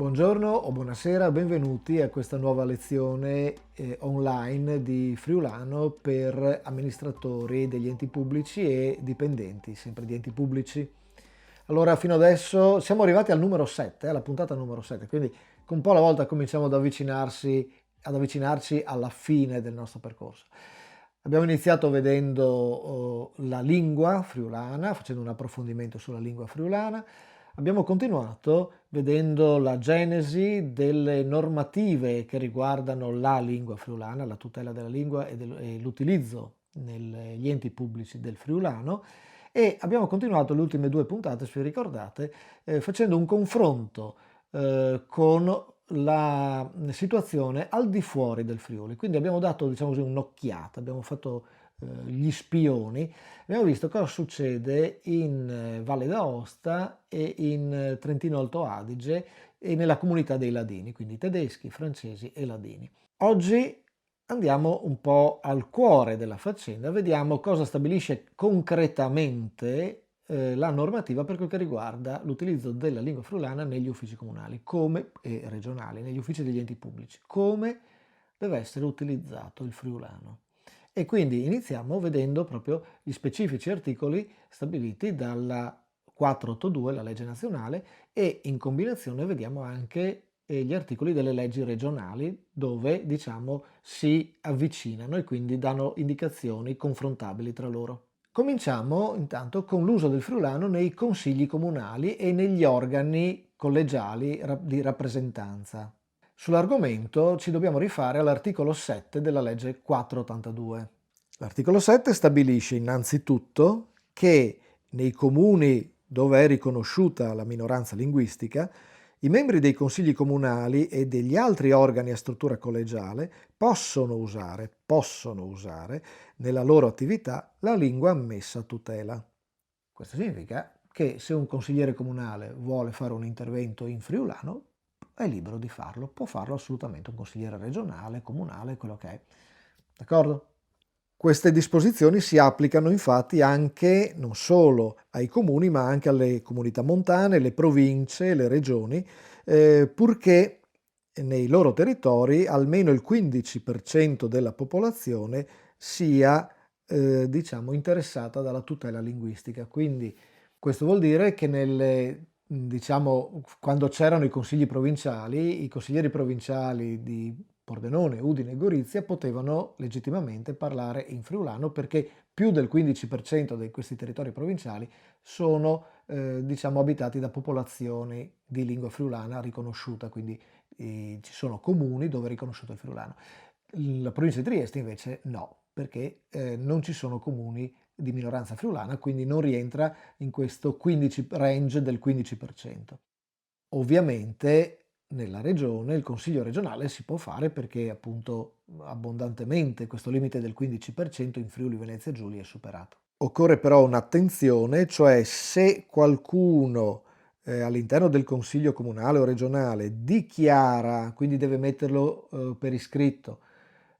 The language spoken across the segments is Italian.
Buongiorno o buonasera, benvenuti a questa nuova lezione online di Friulano per amministratori degli enti pubblici e dipendenti, sempre di enti pubblici. Allora, fino adesso siamo arrivati al numero 7, alla puntata numero 7, quindi un po' alla volta cominciamo ad avvicinarci alla fine del nostro percorso. Abbiamo iniziato vedendo la lingua friulana, facendo un approfondimento sulla lingua friulana. Abbiamo continuato vedendo la genesi delle normative che riguardano la lingua friulana, la tutela della lingua e l'utilizzo negli enti pubblici del friulano, e abbiamo continuato le ultime due puntate, se vi ricordate, facendo un confronto con la situazione al di fuori del Friuli. Quindi abbiamo dato, diciamo così, un'occhiata, abbiamo fatto gli spioni. Abbiamo visto cosa succede in Valle d'Aosta e in Trentino Alto Adige e nella comunità dei ladini, quindi tedeschi, francesi e ladini. Oggi andiamo un po' al cuore della faccenda, vediamo cosa stabilisce concretamente la normativa per quel che riguarda l'utilizzo della lingua friulana negli uffici comunali e regionali, negli uffici degli enti pubblici, come deve essere utilizzato il friulano. E quindi iniziamo vedendo proprio gli specifici articoli stabiliti dalla 482, la legge nazionale, e in combinazione vediamo anche gli articoli delle leggi regionali dove, diciamo, si avvicinano e quindi danno indicazioni confrontabili tra loro. Cominciamo intanto con l'uso del friulano nei consigli comunali e negli organi collegiali di rappresentanza. Sull'argomento ci dobbiamo rifare all'articolo 7 della legge 482. L'articolo 7 stabilisce innanzitutto che nei comuni dove è riconosciuta la minoranza linguistica, i membri dei consigli comunali e degli altri organi a struttura collegiale possono usare nella loro attività la lingua ammessa a tutela. Questo significa che se un consigliere comunale vuole fare un intervento in friulano, è libero di farlo, può farlo assolutamente un consigliere regionale, comunale, quello che è. D'accordo? Queste disposizioni si applicano infatti anche non solo ai comuni, ma anche alle comunità montane, le province, le regioni, purché nei loro territori almeno il 15% della popolazione sia, diciamo, interessata dalla tutela linguistica. Quindi questo vuol dire che diciamo, quando c'erano i consiglieri provinciali di Pordenone, Udine e Gorizia potevano legittimamente parlare in friulano perché più del 15% di questi territori provinciali sono diciamo, abitati da popolazioni di lingua friulana riconosciuta, quindi ci sono comuni dove è riconosciuto il friulano. La provincia di Trieste invece no, perché non ci sono comuni di minoranza friulana, quindi non rientra in questo range del 15%. Ovviamente nella regione il consiglio regionale si può fare perché appunto abbondantemente questo limite del 15% in Friuli Venezia Giulia è superato. Occorre però un'attenzione, cioè se qualcuno all'interno del consiglio comunale o regionale dichiara, quindi deve metterlo per iscritto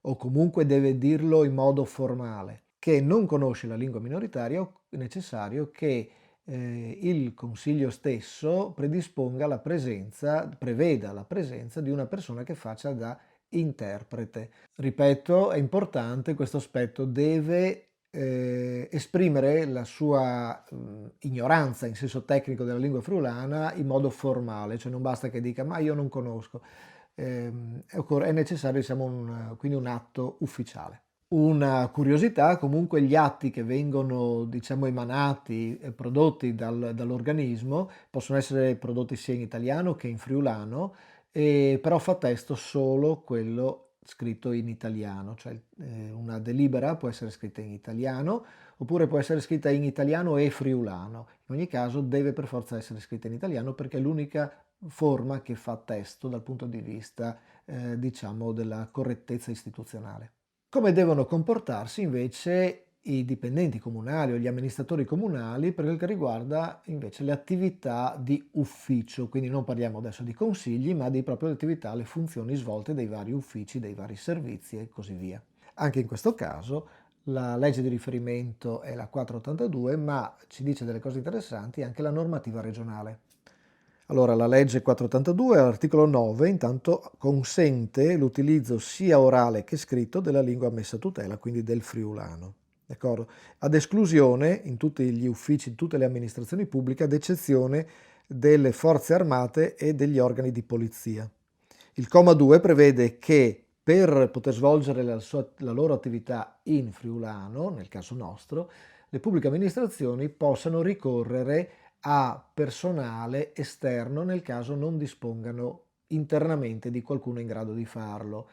o comunque deve dirlo in modo formale, che non conosce la lingua minoritaria, è necessario che il consiglio stesso preveda la presenza di una persona che faccia da interprete. Ripeto, è importante questo aspetto, deve esprimere la sua ignoranza in senso tecnico della lingua friulana in modo formale, cioè non basta che dica ma io non conosco, è necessario diciamo, quindi un atto ufficiale. Una curiosità, comunque gli atti che vengono, diciamo, emanati e prodotti dall'organismo possono essere prodotti sia in italiano che in friulano, però fa testo solo quello scritto in italiano, cioè una delibera può essere scritta in italiano oppure può essere scritta in italiano e friulano. In ogni caso deve per forza essere scritta in italiano perché è l'unica forma che fa testo dal punto di vista, diciamo, della correttezza istituzionale. Come devono comportarsi invece i dipendenti comunali o gli amministratori comunali per quel che riguarda invece le attività di ufficio, quindi non parliamo adesso di consigli, ma di proprio le attività, le funzioni svolte dai vari uffici, dai vari servizi e così via. Anche in questo caso la legge di riferimento è la 482, ma ci dice delle cose interessanti anche la normativa regionale. Allora, la legge 482 all'articolo 9 intanto consente l'utilizzo sia orale che scritto della lingua messa a tutela, quindi del friulano. D'accordo? Ad esclusione in tutti gli uffici, in tutte le amministrazioni pubbliche, ad eccezione delle forze armate e degli organi di polizia. Il comma 2 prevede che per poter svolgere la loro attività in friulano, nel caso nostro, le pubbliche amministrazioni possano ricorrere a personale esterno nel caso non dispongano internamente di qualcuno in grado di farlo.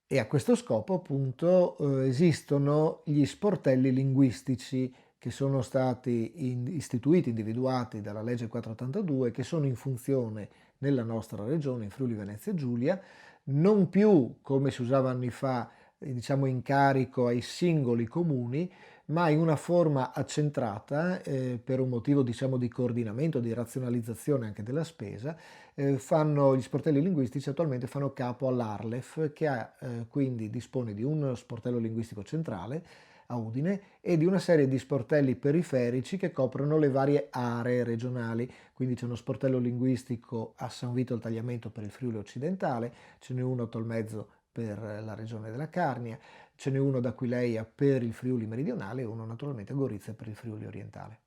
E a questo scopo, appunto, esistono gli sportelli linguistici che sono stati istituiti, individuati dalla legge 482, che sono in funzione nella nostra regione, in Friuli Venezia Giulia, non più come si usava anni fa, diciamo in carico ai singoli comuni, ma in una forma accentrata, per un motivo diciamo di coordinamento, di razionalizzazione anche della spesa. Gli sportelli linguistici attualmente fanno capo all'Arlef, che quindi dispone di uno sportello linguistico centrale a Udine e di una serie di sportelli periferici che coprono le varie aree regionali. Quindi c'è uno sportello linguistico a San Vito al Tagliamento per il Friuli occidentale, ce n'è uno a Tolmezzo per la regione della Carnia, ce n'è uno ad Aquileia per il Friuli meridionale e uno naturalmente a Gorizia per il Friuli orientale.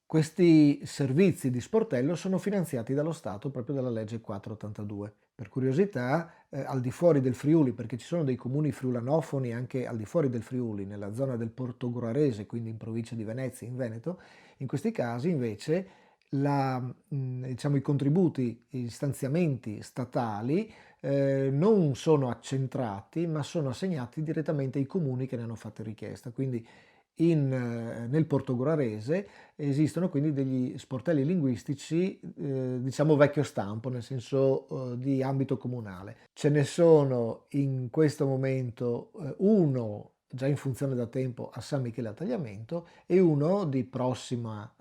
Questi servizi di sportello sono finanziati dallo Stato proprio dalla legge 482. Per curiosità, al di fuori del Friuli, perché ci sono dei comuni friulanofoni anche al di fuori del Friuli, nella zona del Portogruarese, quindi in provincia di Venezia, in Veneto, in questi casi invece diciamo, i contributi, gli stanziamenti statali non sono accentrati, ma sono assegnati direttamente ai comuni che ne hanno fatto richiesta. Quindi nel portoghorese esistono quindi degli sportelli linguistici, diciamo vecchio stampo, nel senso di ambito comunale. Ce ne sono in questo momento uno già in funzione da tempo a San Michele a Tagliamento e uno di prossima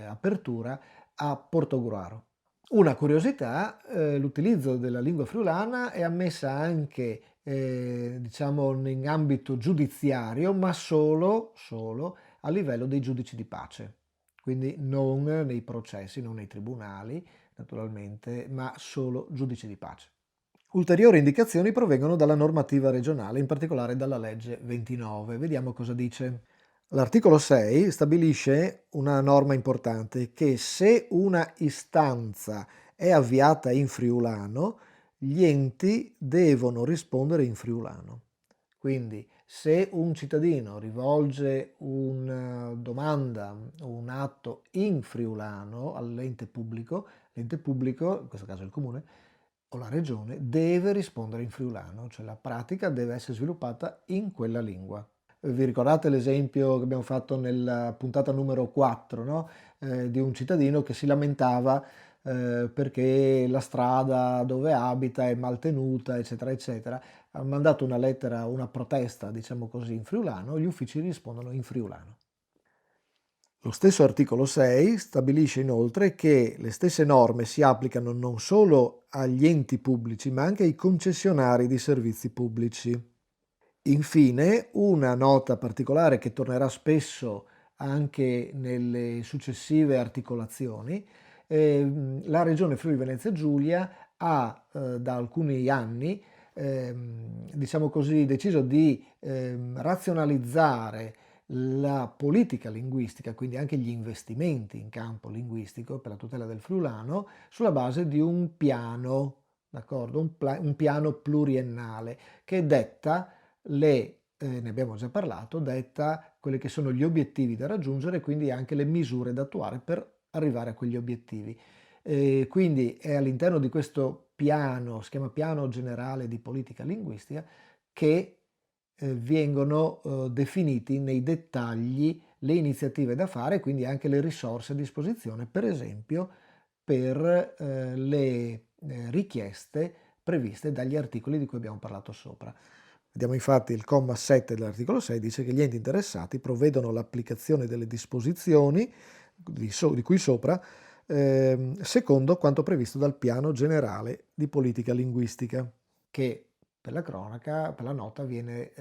apertura a Portogruaro. Una curiosità, l'utilizzo della lingua friulana è ammessa anche diciamo in ambito giudiziario, ma solo a livello dei giudici di pace, quindi non nei processi, non nei tribunali naturalmente, ma solo giudici di pace. Ulteriori indicazioni provengono dalla normativa regionale, in particolare dalla legge 29. Vediamo cosa dice. L'articolo 6 stabilisce una norma importante che se una istanza è avviata in friulano, gli enti devono rispondere in friulano. Quindi se un cittadino rivolge una domanda o un atto in friulano l'ente pubblico, in questo caso il comune o la regione, deve rispondere in friulano, cioè la pratica deve essere sviluppata in quella lingua. Vi ricordate l'esempio che abbiamo fatto nella puntata numero 4, no? Di un cittadino che si lamentava perché la strada dove abita è mal tenuta, eccetera, eccetera. Ha mandato una lettera, una protesta, diciamo così, in friulano, gli uffici rispondono in friulano. Lo stesso articolo 6 stabilisce inoltre che le stesse norme si applicano non solo agli enti pubblici, ma anche ai concessionari di servizi pubblici. Infine, una nota particolare che tornerà spesso anche nelle successive articolazioni, la Regione Friuli Venezia Giulia ha da alcuni anni diciamo così, deciso di razionalizzare la politica linguistica, quindi anche gli investimenti in campo linguistico per la tutela del friulano, sulla base di un piano, d'accordo? Un piano pluriennale che detta ne abbiamo già parlato, detta quelli che sono gli obiettivi da raggiungere e quindi anche le misure da attuare per arrivare a quegli obiettivi. Quindi è all'interno di questo piano, si chiama Piano Generale di Politica Linguistica, che vengono definiti nei dettagli le iniziative da fare e quindi anche le risorse a disposizione, per esempio per le richieste previste dagli articoli di cui abbiamo parlato sopra. Vediamo infatti il comma 7 dell'articolo 6 dice che gli enti interessati provvedono all'applicazione delle disposizioni di cui sopra secondo quanto previsto dal Piano Generale di Politica Linguistica, che per la cronaca, per la nota, viene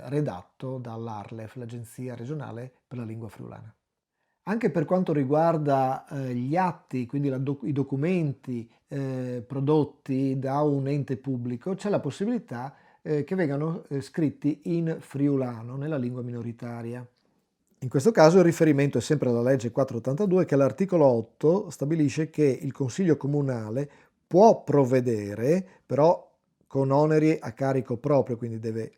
redatto dall'Arlef, l'Agenzia regionale per la lingua friulana. Anche per quanto riguarda gli atti, quindi i documenti prodotti da un ente pubblico, c'è la possibilità che vengano scritti in friulano, nella lingua minoritaria. In questo caso il riferimento è sempre alla legge 482 che all'articolo 8 stabilisce che il Consiglio Comunale può provvedere, però con oneri a carico proprio, quindi deve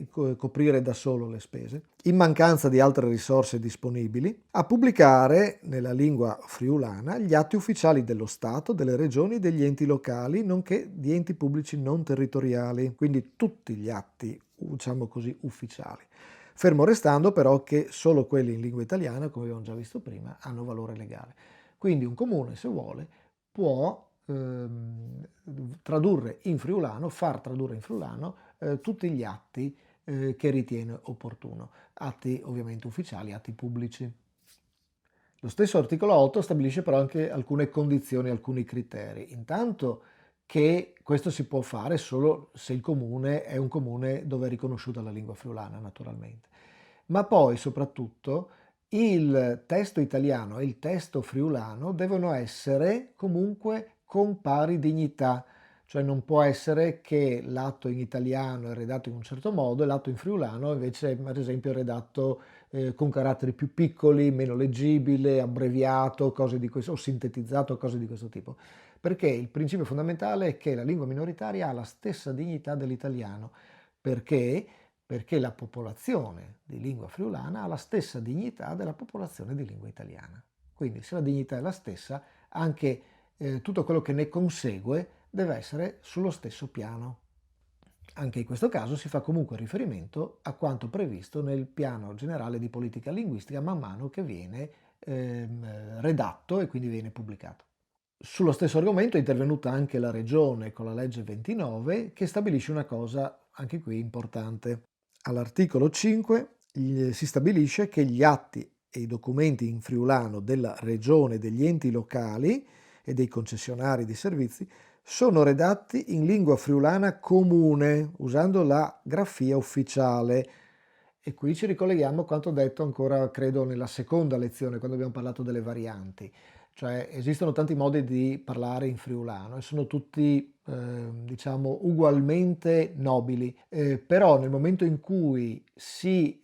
coprire da solo le spese, in mancanza di altre risorse disponibili, a pubblicare nella lingua friulana gli atti ufficiali dello Stato, delle regioni, degli enti locali, nonché di enti pubblici non territoriali, quindi tutti gli atti, diciamo così, ufficiali. Fermo restando però che solo quelli in lingua italiana, come abbiamo già visto prima, hanno valore legale. Quindi un comune, se vuole, può tradurre in friulano, far tradurre in friulano tutti gli atti che ritiene opportuno, atti ovviamente ufficiali, atti pubblici. Lo stesso articolo 8 stabilisce però anche alcune condizioni, alcuni criteri. Intanto che questo si può fare solo se il comune è un comune dove è riconosciuta la lingua friulana, naturalmente. Ma poi soprattutto il testo italiano e il testo friulano devono essere comunque con pari dignità, cioè non può essere che l'atto in italiano è redatto in un certo modo e l'atto in friulano invece ad esempio è redatto con caratteri più piccoli, meno leggibile, abbreviato, cose di questo, o sintetizzato, cose di questo tipo. Perché il principio fondamentale è che la lingua minoritaria ha la stessa dignità dell'italiano. Perché? Perché la popolazione di lingua friulana ha la stessa dignità della popolazione di lingua italiana. Quindi se la dignità è la stessa, anche tutto quello che ne consegue deve essere sullo stesso piano. Anche in questo caso si fa comunque riferimento a quanto previsto nel piano generale di politica linguistica man mano che viene redatto e quindi viene pubblicato. Sullo stesso argomento è intervenuta anche la Regione con la legge 29 che stabilisce una cosa anche qui importante. All'articolo 5 si stabilisce che gli atti e i documenti in friulano della Regione, degli enti locali e dei concessionari di servizi sono redatti in lingua friulana comune, usando la grafia ufficiale. E qui ci ricolleghiamo a quanto detto ancora, credo, nella seconda lezione, quando abbiamo parlato delle varianti. Cioè esistono tanti modi di parlare in friulano e sono tutti, diciamo, ugualmente nobili. Però nel momento in cui si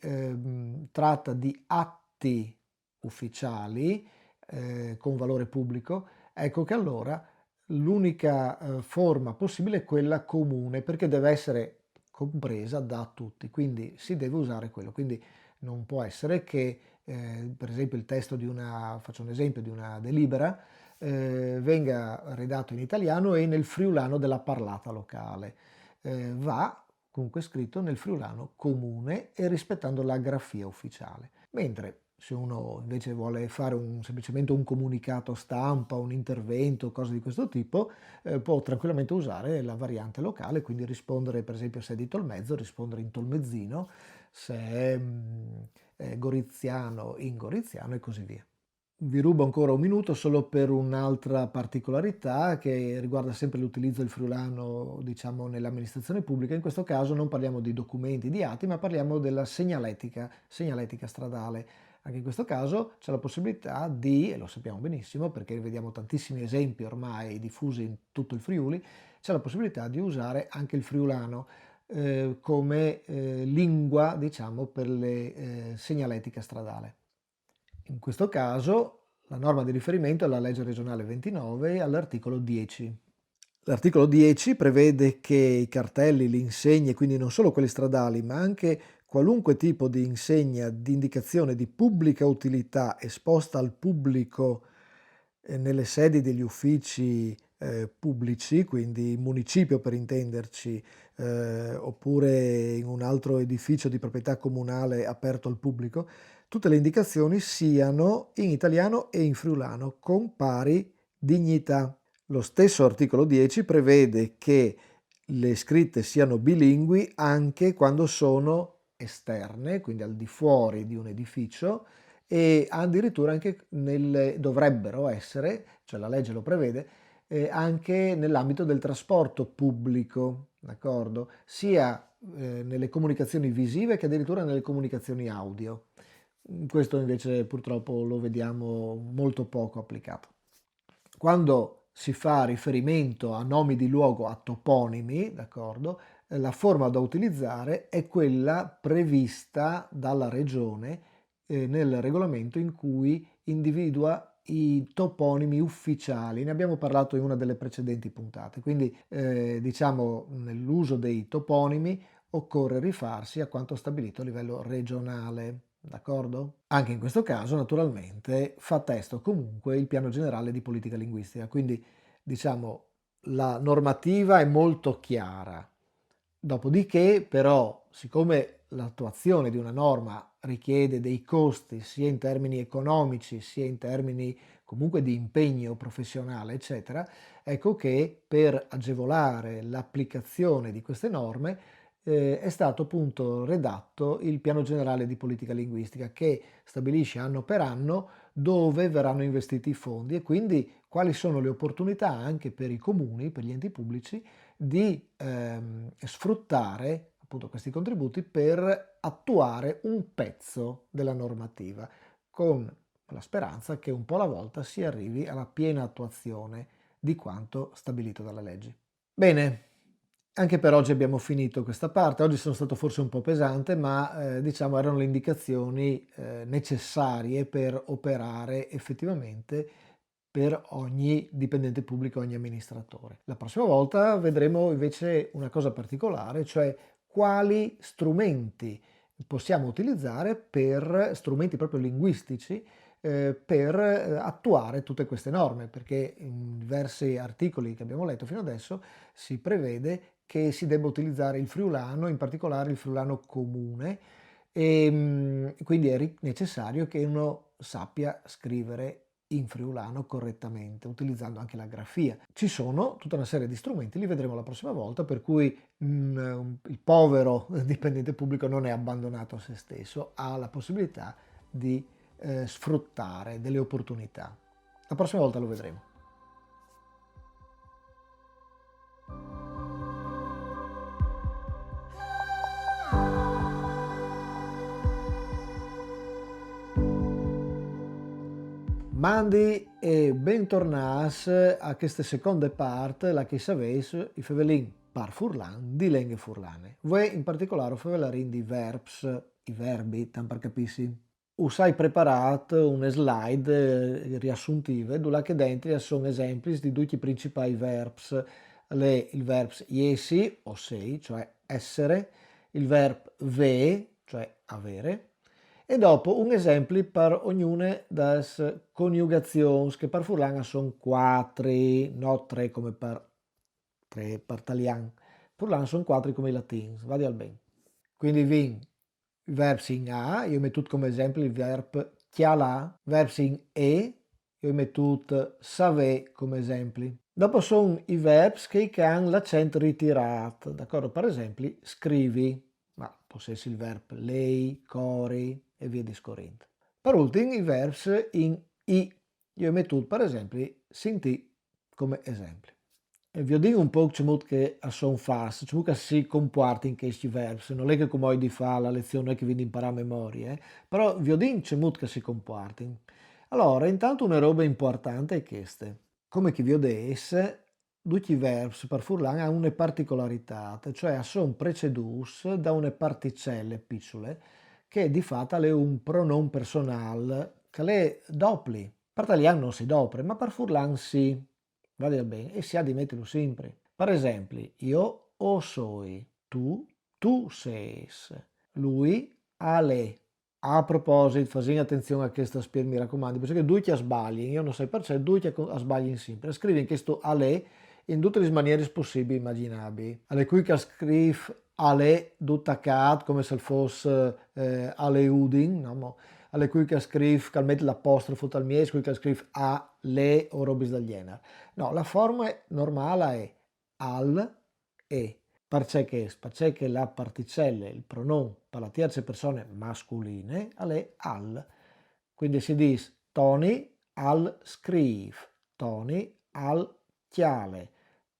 tratta di atti ufficiali con valore pubblico, ecco che allora l'unica forma possibile è quella comune, perché deve essere compresa da tutti, quindi si deve usare quello. Quindi non può essere che, per esempio, il testo di una, faccio un esempio, di una delibera, venga redatto in italiano e nel friulano della parlata locale. Va comunque scritto nel friulano comune e rispettando la grafia ufficiale. Mentre se uno invece vuole fare semplicemente un comunicato stampa, un intervento, cose di questo tipo, può tranquillamente usare la variante locale, quindi rispondere, per esempio, se è di Tolmezzo, rispondere in tolmezzino, se è goriziano, in goriziano e così via. Vi rubo ancora un minuto solo per un'altra particolarità che riguarda sempre l'utilizzo del friulano, diciamo, nell'amministrazione pubblica. In questo caso non parliamo di documenti, di atti, ma parliamo della segnaletica stradale. Anche in questo caso c'è la possibilità di, e lo sappiamo benissimo perché vediamo tantissimi esempi ormai diffusi in tutto il Friuli, c'è la possibilità di usare anche il friulano come lingua, diciamo, per le segnaletica stradale. In questo caso la norma di riferimento è la legge regionale 29 all'articolo 10. L'articolo 10 prevede che i cartelli, le insegne, quindi non solo quelli stradali, ma anche qualunque tipo di insegna di indicazione di pubblica utilità esposta al pubblico nelle sedi degli uffici pubblici, quindi in municipio per intenderci, oppure in un altro edificio di proprietà comunale aperto al pubblico, tutte le indicazioni siano in italiano e in friulano con pari dignità. Lo stesso articolo 10 prevede che le scritte siano bilingui anche quando sono esterne, quindi al di fuori di un edificio, e addirittura anche dovrebbero essere, cioè la legge lo prevede, anche nell'ambito del trasporto pubblico, d'accordo? Sia nelle comunicazioni visive che addirittura nelle comunicazioni audio. Questo invece purtroppo lo vediamo molto poco applicato. Quando si fa riferimento a nomi di luogo, a toponimi, d'accordo? La forma da utilizzare è quella prevista dalla regione nel regolamento in cui individua i toponimi ufficiali. Ne abbiamo parlato in una delle precedenti puntate, quindi diciamo nell'uso dei toponimi occorre rifarsi a quanto stabilito a livello regionale. D'accordo? Anche in questo caso, naturalmente, fa testo comunque il piano generale di politica linguistica, quindi diciamo la normativa è molto chiara. Dopodiché, però, siccome l'attuazione di una norma richiede dei costi sia in termini economici, sia in termini comunque di impegno professionale, eccetera, ecco che per agevolare l'applicazione di queste norme è stato appunto redatto il piano generale di politica linguistica che stabilisce anno per anno dove verranno investiti i fondi e quindi quali sono le opportunità anche per i comuni, per gli enti pubblici, di sfruttare appunto questi contributi per attuare un pezzo della normativa, con la speranza che un po' alla volta si arrivi alla piena attuazione di quanto stabilito dalle leggi. Bene, anche per oggi abbiamo finito questa parte. Oggi sono stato forse un po' pesante, ma diciamo erano le indicazioni necessarie per operare effettivamente per ogni dipendente pubblico, ogni amministratore. La prossima volta vedremo invece una cosa particolare, cioè quali strumenti possiamo utilizzare per strumenti proprio linguistici per attuare tutte queste norme, perché in diversi articoli che abbiamo letto fino adesso si prevede che si debba utilizzare il friulano, in particolare il friulano comune, e quindi è necessario che uno sappia scrivere in friulano correttamente, utilizzando anche la grafia. Ci sono tutta una serie di strumenti, li vedremo la prossima volta, per cui il povero dipendente pubblico non è abbandonato a se stesso, ha la possibilità di sfruttare delle opportunità. La prossima volta lo vedremo. Mandi e bentornats a queste seconde parte, la che saveis i fevelin par furlan di lingue furlane. Voi in particolare fevelarin di verbs, i verbi, tan per capissi. Us hai preparato una slide riassuntive, dove che dentro sono esempi di tutti i principali verbs. Il verbs iesi o sei, cioè essere, il verb ve, cioè avere, e dopo un esempio per ognuna delle coniugazioni che per furlana sono 4, non 3 come per 3 per italiano. Furlana sono 4 come i latini, vadi al bene. Quindi vin verbs in A, io metto come esempio il verb chialà, verbs in E, io metto savè come esempio. Dopo sono i verbs che hanno l'accento ritirato, d'accordo? Per esempio, scrivi, ma può essere il verbo lei, cori e via discorrendo. Per ultimo, i verbs in I, io metto per esempio sinti come esempio. E vi dico un po' che sono fast, che si comporta in questi verbi, non è che come di fa la lezione che vi impara a memoria, però vi dico che si comportano. Allora, intanto una roba importante è questa. Come che vi ho detto, tutti i verbi per furlan hanno una particolarità, cioè sono preceduti da une particelle piccole che di fatto è un pronom personale che è doppli. Per italiano non si dopre, ma per furlan sì. Va bene, e si ha di metterlo sempre. Per esempio, io o soi, tu sei, lui ha le. A proposito, fate attenzione a questa spiega, mi raccomando, perché due che sbagli, io non so perché, due che sbagli sempre. Scrivi in questo a le in tutte le maniere possibili e immaginabili. Alle cui che scrive a le duttacat come se fosse ale udin, no? Alle cui che scrive, che mette l'apostrofo tal mies, cui che scrive a le o robis del genere. No, la forma normale è al e. Perché la particella, il pronome per la terza persona mascoline è al. Quindi si dice Tony al scrive, Tony al chiale,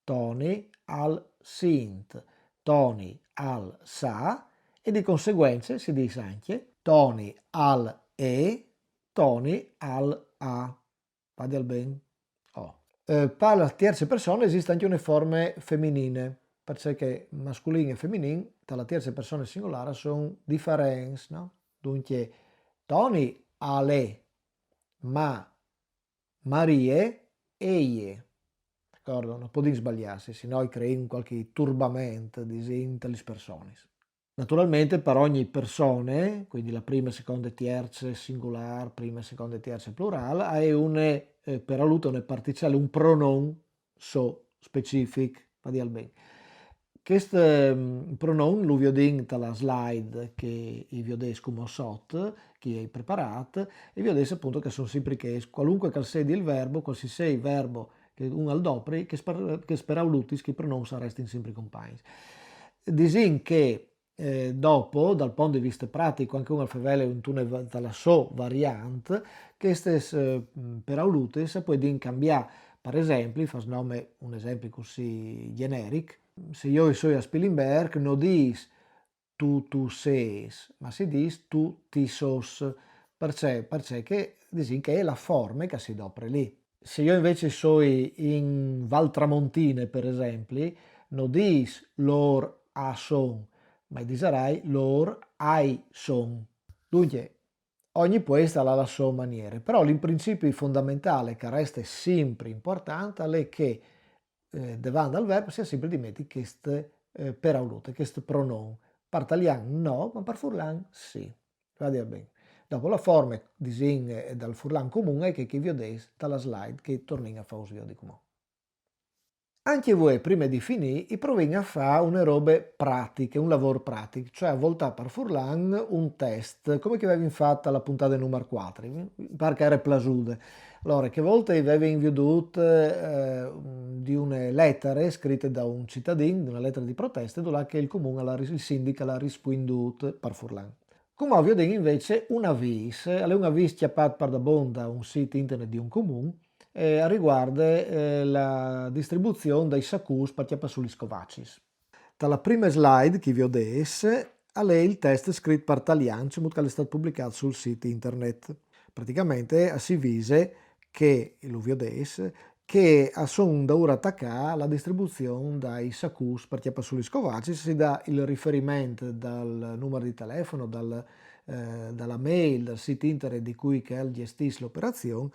Tony al sint, Tony al sa e di conseguenza si dice anche Tony al e Tony al A. Vadi al ben. Oh. Per la terza persona esiste anche una forma femminile, perché mascolino e femminile, tra la terza persona singolare, sono differenti, no? Dunque, Tony ale, ma Marie eie. D'accordo? Non può sbagliarsi, sennò crei un qualche turbamento di le persone. Naturalmente per ogni persona, quindi la prima, seconda e terza singolar, prima, seconda e terza plural, hai per aluto una particella, un pronoun so specific, vadi al bene. Questo pronoun lo vedo dalla slide che vi ho detto come sotto, che hai preparato, e vi ho detto appunto che sono sempre che qualunque calsedi il verbo, qualsiasi verbo che un al dopri, che sperau lutis, che i pronoun saresti sempre compagni. Disin che dopo, dal punto di vista pratico, anche un favele un dalla so variante, che stes per aulutis poi din cambiare, per esempio, fa nome un esempio così generico, se io sono a Spilimberg, non dis tu ses, ma si dis tu ti sos, perché che disin che è la forma che si dopre lì. Se io invece sono in Val Tramontine, per esempio, non dis lor a son, ma disarai lor ai son. Dunque, ogni questa ha la sua maniera, però il principio fondamentale che resta sempre importante è che davanti al verbo sia sempre di metti questo per aulute, questo pronoun. Per italiano no, ma per furlan sì. Va a dire bene. Dopo la forma disegna dal furlan comune che vi ho detto dalla slide che torna a fare di comune. Anche voi, prima di finire, provate a fare una robe pratiche, un lavoro pratico, cioè a voltare per Furlan un test, come che avevi fatto alla puntata numero 4, perché era plasude. Allora, che volte avevi inviato di una lettera scritta da un cittadino, di una lettera di protesta, dove che il comune, il sindaco l'ha risponduto per Furlan. Come ovvio, invece, un avviso, è un avviso chiappato per da bonda un sito internet di un comune, riguarda la distribuzione dei saccus per sugli scovacis. Dalla prima slide che vi ho detto, a lei il test scritto per italiano, che è stato pubblicato sul sito internet. Praticamente si vise che, lo vi ho detto, che a son da ora attaccare la distribuzione dai saccus per sugli scovacis, si dà il riferimento dal numero di telefono, dalla mail, dal sito internet di cui che gestisce l'operazione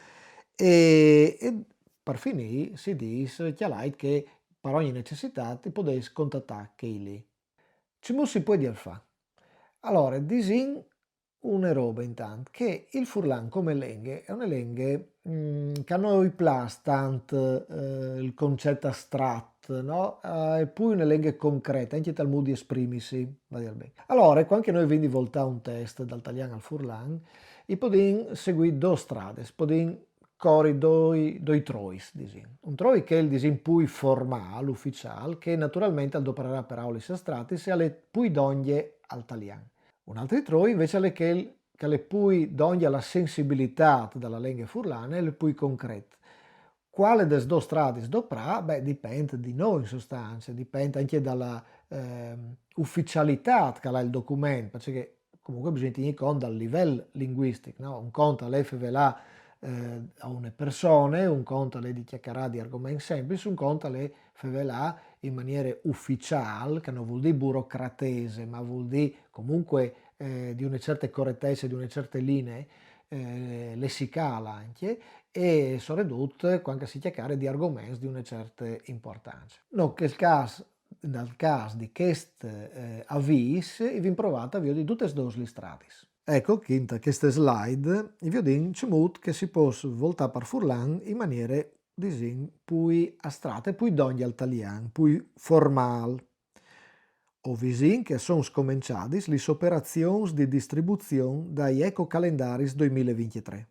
e per finire si dice che per ogni necessità ti potessi contattare che lì. Ci si può dire fa. Allora, disin una roba intanto, che il furlan come lenghe è una lenghe che a noi piace tanto il concetto astratto, no? E poi una lingua concreta, anche tal modo di esprimersi, va a dire bene. Allora, quando noi veniamo voltare un test dall'italiano al furlan, i podin seguire due strade, podin cori doi trois, disin. Un troi che è il disin più formale, ufficiale, che naturalmente adopererà per aule astratis e alle pui donge al italiano. Un altro troi invece è che le pui donge alla sensibilità della lingua furlana e le pui concrete. Quale des due strade doprà? Beh, dipende di noi in sostanza, dipende anche dalla ufficialità che ha il documento, perché comunque bisogna tenere conto dal livello linguistico, no? Un conto all'FVLA a una persona, un conto alle di chiacchierare di argomenti semplici, un conto alle FVLA in maniera ufficiale, che non vuol dire burocratese, ma vuol dire comunque di una certa correttezza, di una certa linea lessicale anche, e sono ridotte quando si chiacchiera di argomenti di una certa importanza. No, che nel caso di questo avviso, vi improvate a di tutte e due le strade. Ecco, quinta, queste slide, vi ho detto che si può voltare per Furlan in maniera, disin, più astratte, più d'ogni al italiano, più formale. O visin che sono scominciate le operazioni di distribuzione dai ecocalendaris 2023.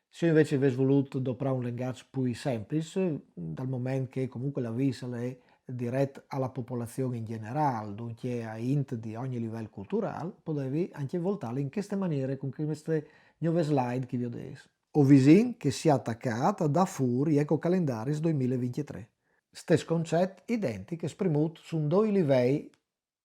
Se io invece avessi voluto doprare un linguaggio più semplice, dal momento che comunque la visa è diretta alla popolazione in generale, dunque a int di ogni livello culturale, potevi anche voltarla in queste maniere, con queste nuove slide che vi ho detto. O visin che sia attaccata da Furi Eco Calendaris 2023. Stesso concetto identico espremuto su due livelli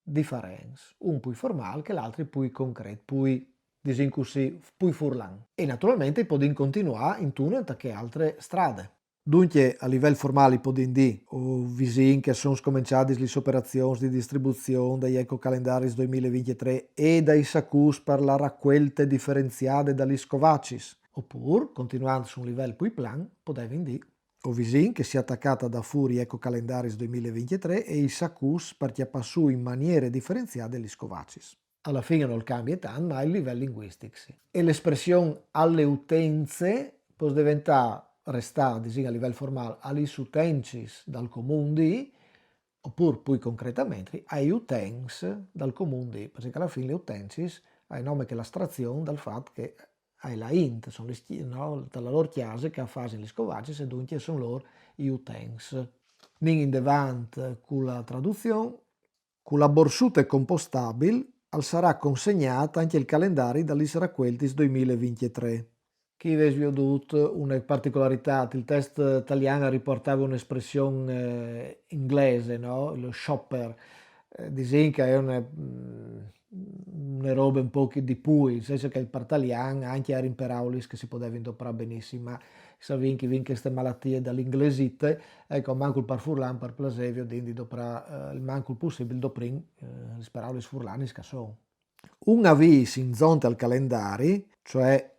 differenti, un più formale che l'altro più concreto, più disin così, poi furlan. E naturalmente podin continuare in tunnel anche altre strade. Dunque, a livello formale, podin dire, o visin che sono scominciate le operazioni di distribuzione degli ecocalendari 2023 e dai sacus per la raccolta differenziata dagli scovacis. Oppure, continuando su un livello più plan, potevi dire, o visin che si è attaccata da Furi Ecocalendaris 2023 e i sacus per chiappare su in maniere differenziate gli scovacis. Alla fine non cambia tanto, ma il livello linguistico sì. E l'espressione alle utenze può diventare, restare a livello formale, agli utencis dal comune di, oppure poi concretamente ai utens dal comune di, perché alla fine le utensis ha il nome che è l'astrazione dal fatto che hai la int, sono le no, dalla loro chiase che fanno gli scovaci e dunque sono loro gli utens. Nin in devant con la traduzione, con la borsute compostabile sarà consegnata anche il calendario dagli raccolti 2023. Chi avessi veduto una particolarità, il test italiano riportava un'espressione inglese, no? Lo shopper, disinca è una roba un po' di più, nel senso che il partalian anche era in paraulis che si poteva indoprare benissimo, ma sapete che queste malattie dall'inglesite, ecco, manco il parfurlan per plasevio, di doprare il manco il possibile doprin, le paraulis furlanis che sono. Un avviso in zonte al calendario, cioè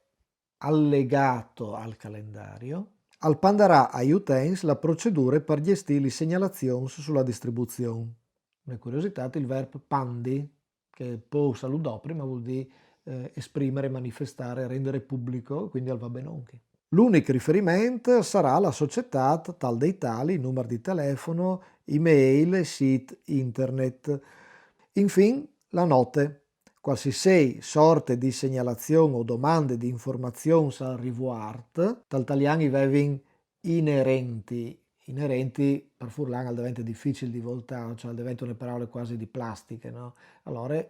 allegato al calendario, alpanderà agli utenti la procedura per gestire le segnalazioni sulla distribuzione. Una curiosità, il verbo pandi, che può salutare prima vuol dire esprimere, manifestare, rendere pubblico, quindi al va benonchi. L'unico riferimento sarà la società tal dei tali, numero di telefono, email, sito internet. Infine, la note. Qualsiasi sorte di segnalazione o domande di informazioni al riguardo, tal italiani vevin inerenti per furlan diventa difficile di voltare, cioè diventano parole quasi di plastiche, no? Allora,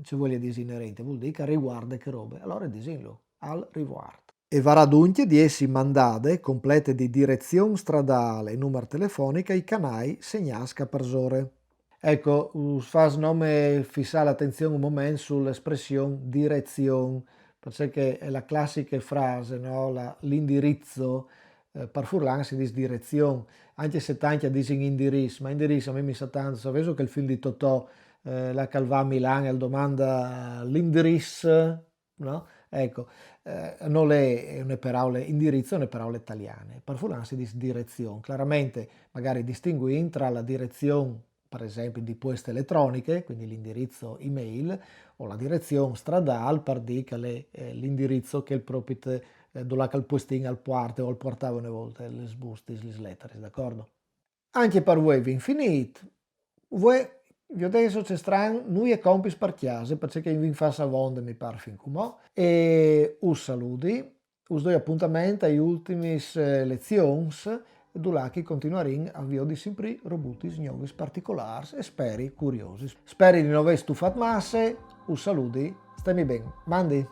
ci vuole dire inerente, vuol dire che riguarda che robe, allora disinlo, al riguardo. E varrà dunque di essi mandate complete di direzione stradale e numero telefonica ai canali segnasca per zore. Ecco, fa nome fissare l'attenzione un momento sull'espressione direzione, perché è la classica frase, no? L'indirizzo, per furlan si dice direzione, anche se tanti dicono indirizzo, ma indirizzo a me mi sa tanto, sapevo che il film di Totò, la Calvà a Milano, e domanda l'indirizzo, no? Ecco, non è una parola indirizzo, è una parola italiana. Per furlan si dice direzione, chiaramente magari distinguendo tra la direzione per esempio di poste elettroniche, quindi l'indirizzo email, o la direzione stradale per dire che è l'indirizzo che il proprio dove il posting al parte o al portava una volta le sbuste, le lettere, d'accordo? Anche per voi vi infinito, voi vi ho detto c'è strano, noi e compis per chiase, perché vi fa savonde mi pare fin come e us saluti, us do appuntamento agli ultimi lezioni Dulachi continuerin a vio di sempre robutis novis particolars e speri curiosi. Speri di non aver stufato masse, us saluti, stammi bene, mandi!